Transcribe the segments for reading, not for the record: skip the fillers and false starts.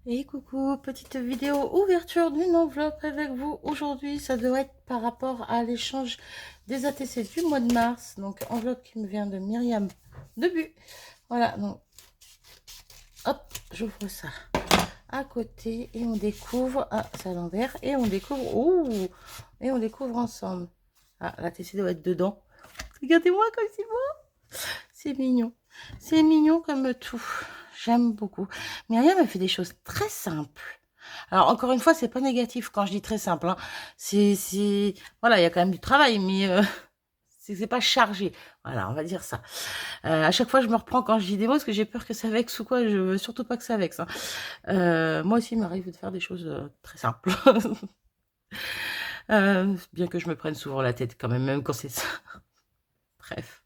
Et coucou, petite vidéo ouverture d'une enveloppe avec vous aujourd'hui. Ça doit être par rapport à l'échange des ATC du mois de mars. Donc enveloppe qui me vient de Myriam Debu. Voilà, donc hop, j'ouvre ça à côté et on découvre, ah c'est à l'envers, et on découvre, ouh, et on découvre ensemble. Ah, l'ATC doit être dedans. Regardez-moi comme c'est beau. C'est mignon. C'est mignon comme tout. J'aime beaucoup. Myriam a fait des choses très simples. Alors, encore une fois, c'est pas négatif quand je dis très simple, hein. Voilà, il y a quand même du travail, mais c'est pas chargé. Voilà, on va dire ça. À chaque fois, je me reprends quand je dis des mots parce que j'ai peur que ça vexe ou quoi. Je veux surtout pas que ça vexe, hein. Moi aussi, il m'arrive de faire des choses très simples. Bien que je me prenne souvent la tête quand même, même quand c'est ça. Bref.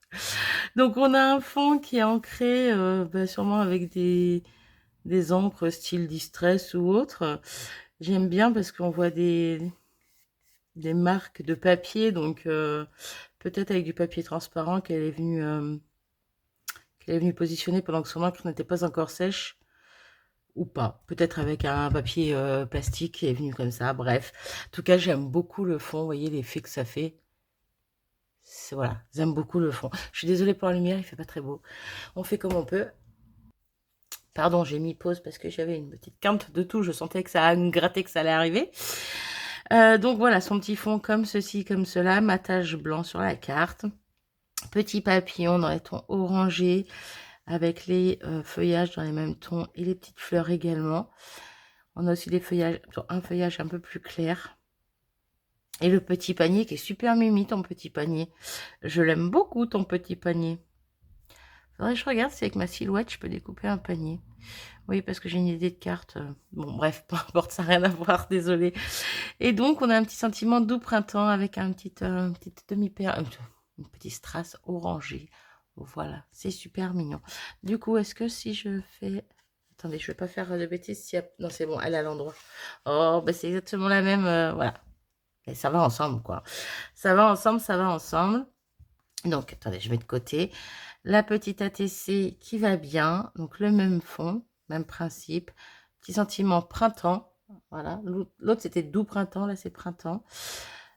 Donc, on a un fond qui est ancré sûrement avec des encres style Distress ou autre. J'aime bien parce qu'on voit des marques de papier, donc peut-être avec du papier transparent qu'elle est venue positionner pendant que son encre n'était pas encore sèche, ou pas. Peut-être avec un papier plastique qui est venu comme ça, bref. En tout cas, j'aime beaucoup le fond, vous voyez l'effet que ça fait. Voilà, j'aime beaucoup le fond. Je suis désolée pour la lumière, il fait pas très beau. On fait comme on peut. Pardon, j'ai mis pause parce que j'avais une petite quinte de tout. Je sentais que ça a gratté, que ça allait arriver. Donc voilà, son petit fond comme ceci, comme cela. Matage blanc sur la carte. Petit papillon dans les tons orangés avec les feuillages dans les mêmes tons et les petites fleurs également. On a aussi des feuillages, un feuillage un peu plus clair. Et le petit panier qui est super mimi, ton petit panier. Je l'aime beaucoup, ton petit panier. Faudrait que je regarde si avec ma silhouette, je peux découper un panier. Oui, parce que j'ai une idée de carte. Bon, bref, peu importe, ça n'a rien à voir, désolée. Et donc, on a un petit sentiment doux printemps avec une petite demi-paire, une petite strass orangée. Voilà, c'est super mignon. Du coup, est-ce que si je fais... Attendez, je ne vais pas faire de bêtises. Non, c'est bon, elle est à l'endroit. Oh, bah c'est exactement la même. Voilà. Et ça va ensemble, quoi. Ça va ensemble, ça va ensemble. Donc, attendez, je mets de côté. La petite ATC qui va bien. Donc, le même fond, même principe. Petit sentiment printemps. Voilà. L'autre, c'était doux printemps. Là, c'est printemps.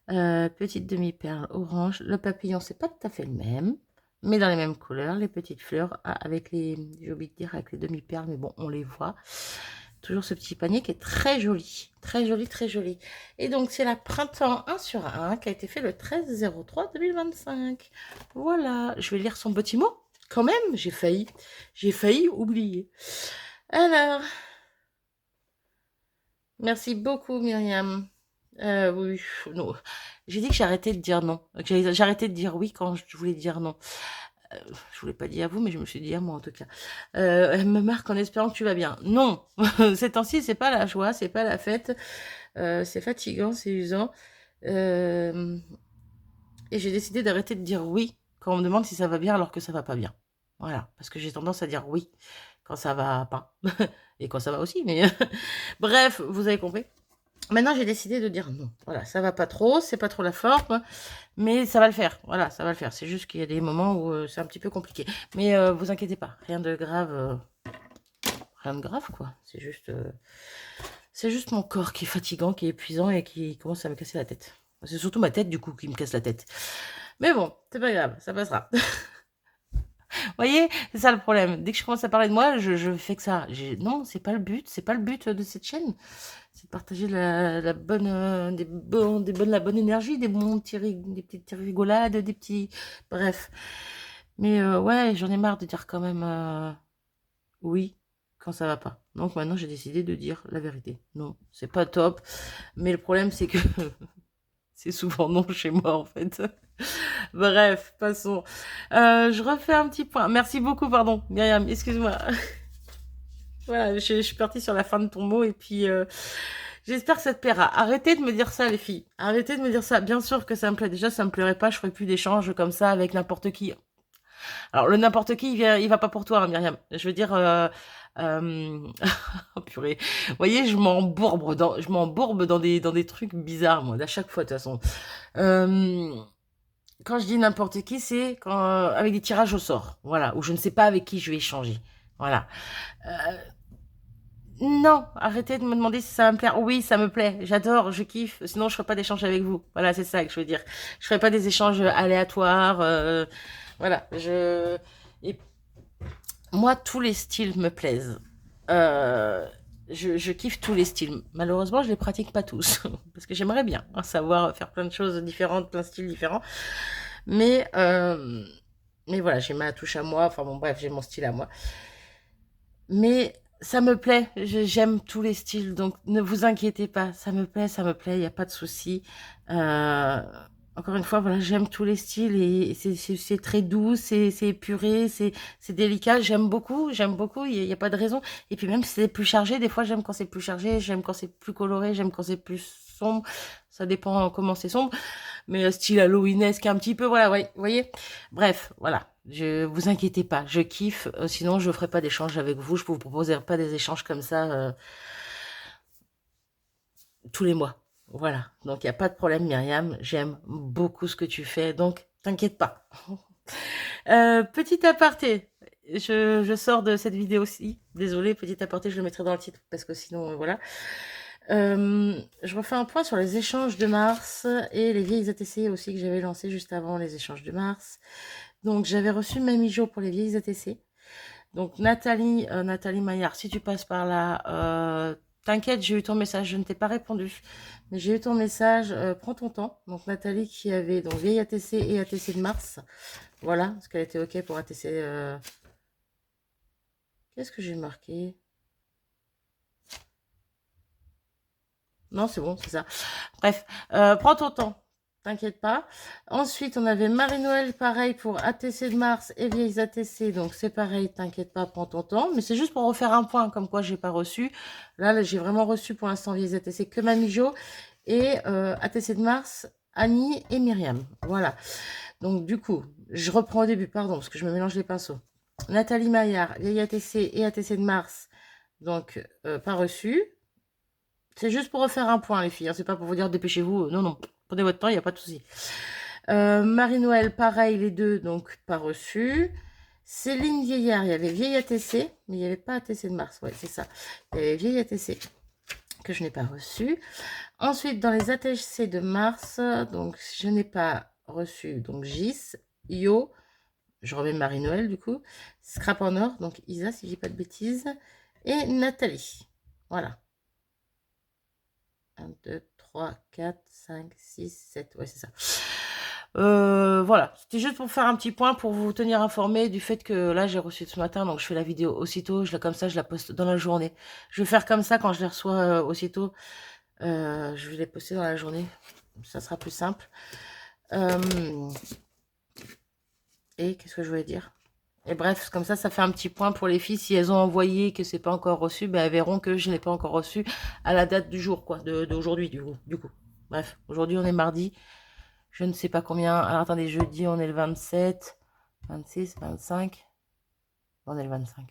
Petite demi-perle orange. Le papillon, c'est pas tout à fait le même. Mais dans les mêmes couleurs. Les petites fleurs avec les... J'ai oublié de dire avec les demi-perles. Mais bon, on les voit. Toujours ce petit panier qui est très joli. Très joli, très joli. Et donc, c'est la printemps 1 sur 1 qui a été fait le 13/03/2025. Voilà. Je vais lire son petit mot. Quand même, j'ai failli oublier. Alors, merci beaucoup, Myriam. Oui, non. J'ai dit que j'arrêtais de dire non. J'arrêtais de dire oui quand je voulais dire non. Je voulais pas dire à vous, mais je me suis dit à moi en tout cas. Elle me marque en espérant que tu vas bien. Non, ces temps-ci, c'est pas la joie, c'est pas la fête. C'est fatigant, c'est usant. Et j'ai décidé d'arrêter de dire oui quand on me demande si ça va bien alors que ça va pas bien. Voilà, parce que j'ai tendance à dire oui quand ça va pas. Et quand ça va aussi, mais bref, vous avez compris. Maintenant, j'ai décidé de dire non. Voilà, ça va pas trop, c'est pas trop la forme, mais ça va le faire. Voilà, ça va le faire. C'est juste qu'il y a des moments où c'est un petit peu compliqué. Mais vous inquiétez pas, rien de grave. Rien de grave, quoi. C'est juste mon corps qui est fatigant, qui est épuisant et qui commence à me casser la tête. C'est surtout ma tête, du coup, qui me casse la tête. Mais bon, c'est pas grave, ça passera. Vous voyez, c'est ça le problème. Dès que je commence à parler de moi, je fais que ça. Non, c'est pas le but. C'est pas le but de cette chaîne. C'est de partager la bonne, la bonne énergie, des petites rigolades, des petits, bref. Mais ouais, j'en ai marre de dire quand même oui quand ça va pas. Donc maintenant, j'ai décidé de dire la vérité. Non, c'est pas top. Mais le problème, c'est que c'est souvent non chez moi en fait. Bref, passons. Je refais un petit point. Merci beaucoup, pardon, Myriam, excuse-moi. Voilà, je suis partie sur la fin de ton mot et puis j'espère que ça te plaira. Arrêtez de me dire ça, les filles. Arrêtez de me dire ça. Bien sûr que ça me plaît. Déjà, ça me plairait pas. Je ferais plus d'échanges comme ça avec n'importe qui. Alors, le n'importe qui, il va pas pour toi, hein, Myriam. Je veux dire, oh purée. Vous voyez, je m'embourbe dans des trucs bizarres, moi, à chaque fois, de toute façon. Quand je dis n'importe qui, c'est quand, avec des tirages au sort. Voilà. Où je ne sais pas avec qui je vais échanger. Voilà. Non, arrêtez de me demander si ça va me plaire. Oui, ça me plaît, j'adore, je kiffe. Sinon, je ferai pas d'échange avec vous. Voilà, c'est ça que je veux dire. Je ferai pas des échanges aléatoires. Voilà, et moi, tous les styles me plaisent. Euh, je kiffe tous les styles. Malheureusement, je les pratique pas tous parce que j'aimerais bien savoir faire plein de choses différentes, plein de styles différents. Mais euh, mais voilà, j'ai ma touche à moi. Enfin bon, bref, j'ai mon style à moi. Mais ça me plaît, j'aime tous les styles, donc ne vous inquiétez pas, ça me plaît, il n'y a pas de souci. Euh, Encore une fois, voilà, j'aime tous les styles et c'est très doux, c'est épuré, c'est délicat, j'aime beaucoup, il y a pas de raison. Et puis même si c'est plus chargé, des fois j'aime quand c'est plus chargé, j'aime quand c'est plus coloré, j'aime quand c'est plus sombre, ça dépend comment c'est sombre, mais style Halloweenesque un petit peu, voilà, ouais, vous voyez. Bref, voilà. Je vous inquiétez pas, je kiffe. Sinon, je ferai pas d'échange avec vous. Je vous proposerai pas des échanges comme ça tous les mois. Voilà. Donc, il n'y a pas de problème, Myriam. J'aime beaucoup ce que tu fais. Donc, t'inquiète pas. Petit aparté. Je sors de cette vidéo aussi. Désolée, petit aparté, je le mettrai dans le titre parce que sinon, voilà. Je refais un point sur les échanges de mars et les vieilles ATC aussi que j'avais lancées juste avant les échanges de mars. Donc, j'avais reçu Mamie Jo pour les vieilles ATC. Donc, Nathalie Maillard, si tu passes par là, t'inquiète, j'ai eu ton message, je ne t'ai pas répondu. Mais j'ai eu ton message, prends ton temps. Donc, Nathalie qui avait donc vieille ATC et ATC de mars. Voilà, parce qu'elle était OK pour ATC. Qu'est-ce que j'ai marqué? Non, c'est bon, c'est ça. Bref, prends ton temps. T'inquiète pas. Ensuite, on avait Marie-Noël, pareil pour ATC de mars et vieilles ATC. Donc, c'est pareil, t'inquiète pas, prends ton temps. Mais c'est juste pour refaire un point, comme quoi j'ai pas reçu. Là, j'ai vraiment reçu pour l'instant vieilles ATC que Mamie Jo et ATC de mars, Annie et Myriam. Voilà. Donc, du coup, je reprends au début, pardon, parce que je me mélange les pinceaux. Nathalie Maillard, vieille ATC et ATC de mars. Donc, pas reçu. C'est juste pour refaire un point, les filles. Hein. C'est pas pour vous dire dépêchez-vous. Non, non. Prenez votre temps, il n'y a pas de souci. Marie-Noël, pareil, les deux, donc pas reçu. Céline Vieillard, il y avait vieille ATC, mais il n'y avait pas ATC de mars. Ouais, c'est ça. Il y avait vieille ATC que je n'ai pas reçu. Ensuite, dans les ATC de mars, donc je n'ai pas reçu donc Gis, Yo, je remets Marie-Noël du coup, Scrap en or, donc Isa, si je dis pas de bêtises, et Nathalie. Voilà. 1, 2, 3, 4, 5, 6, 7. Ouais, c'est ça. Voilà, c'était juste pour faire un petit point, pour vous tenir informé du fait que là, j'ai reçu ce matin, donc je fais la vidéo aussitôt, comme ça, je la poste dans la journée. Je vais faire comme ça quand je les reçois aussitôt. Je vais les poster dans la journée. Ça sera plus simple. Et qu'est-ce que je voulais dire? Et bref, comme ça fait un petit point pour les filles. Si elles ont envoyé et que c'est pas encore reçu, ben, elles verront que je n'ai pas encore reçu à la date du jour, quoi, d'aujourd'hui, du coup. Bref, aujourd'hui, on est mardi. Je ne sais pas combien. Alors, attendez, jeudi, on est le 27, 26, 25. On est le 25.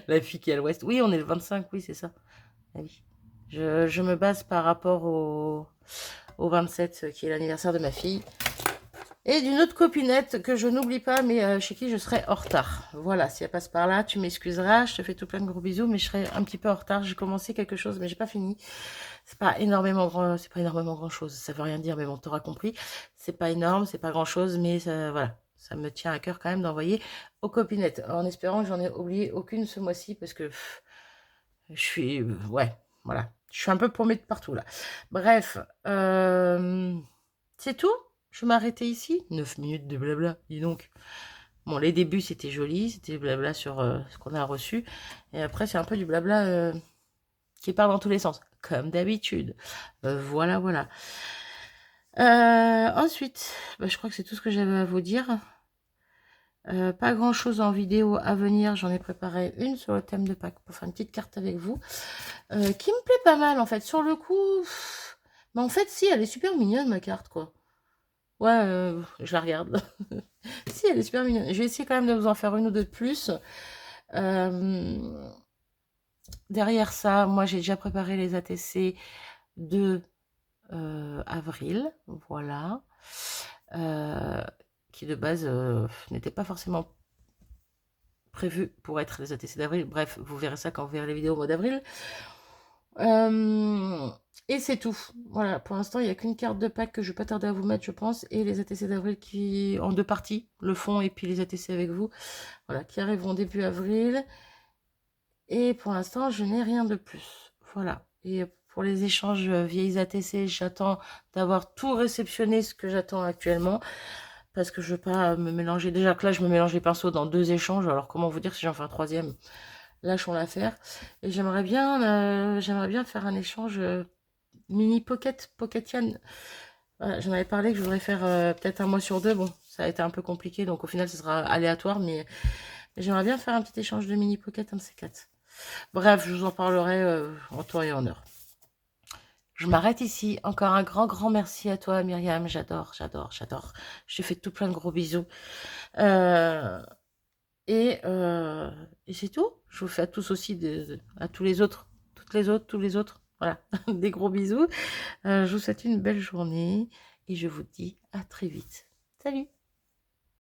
La fille qui est à l'ouest. Oui, on est le 25, oui, c'est ça. Ah oui. Je me base par rapport au 27, qui est l'anniversaire de ma fille. Et d'une autre copinette que je n'oublie pas, mais chez qui je serai en retard. Voilà, si elle passe par là, tu m'excuseras. Je te fais tout plein de gros bisous, mais je serai un petit peu en retard. J'ai commencé quelque chose, mais j'ai pas fini. C'est pas énormément grand chose. Ça veut rien dire, mais bon, t'auras compris. C'est pas énorme, c'est pas grand chose, mais ça, voilà. Ça me tient à cœur quand même d'envoyer aux copinettes. En espérant que j'en ai oublié aucune ce mois-ci, parce que je suis, ouais, voilà. Je suis un peu paumée de partout là. Bref, c'est tout. Je vais m'arrêter ici. 9 minutes de blabla, dis donc. Bon, les débuts, c'était joli. C'était blabla sur ce qu'on a reçu. Et après, c'est un peu du blabla qui part dans tous les sens. Comme d'habitude. Voilà, voilà. Ensuite, bah, je crois que c'est tout ce que j'avais à vous dire. Pas grand chose en vidéo à venir. J'en ai préparé une sur le thème de Pâques pour faire une petite carte avec vous. Qui me plaît pas mal en fait. Sur le coup, mais en fait, si, elle est super mignonne ma carte quoi. Ouais, je la regarde. Si, elle est super mignonne. Je vais essayer quand même de vous en faire une ou deux de plus. Derrière ça, moi j'ai déjà préparé les ATC de avril. Voilà. Qui de base n'était pas forcément prévues pour être les ATC d'avril. Bref, vous verrez ça quand vous verrez les vidéos au mois d'avril. Et c'est tout. Voilà, pour l'instant, il n'y a qu'une carte de pack que je vais pas tarder à vous mettre, je pense, et les ATC d'avril qui, en 2 parties, le fond et puis les ATC avec vous, voilà, qui arriveront début avril. Et pour l'instant, je n'ai rien de plus. Voilà. Et pour les échanges vieilles ATC, j'attends d'avoir tout réceptionné ce que j'attends actuellement. Parce que je veux pas me mélanger. Déjà que là, je me mélange les pinceaux dans 2 échanges. Alors, comment vous dire si j'en fais un troisième? Lâchons l'affaire. Et j'aimerais bien faire un échange mini Pocketian. Voilà, j'en avais parlé que je voudrais faire peut-être un mois sur 2. Bon, ça a été un peu compliqué, donc au final, ce sera aléatoire, mais j'aimerais bien faire un petit échange de mini pocket, un de ces quatre. Bref, je vous en parlerai en temps et en heure. Je m'arrête ici. Encore un grand, grand merci à toi, Myriam. J'adore, j'adore, j'adore. Je te fais tout plein de gros bisous. Euh, et c'est tout. Je vous fais à tous aussi, à tous les autres, toutes les autres, tous les autres. Voilà, des gros bisous. Je vous souhaite une belle journée et je vous dis à très vite. Salut!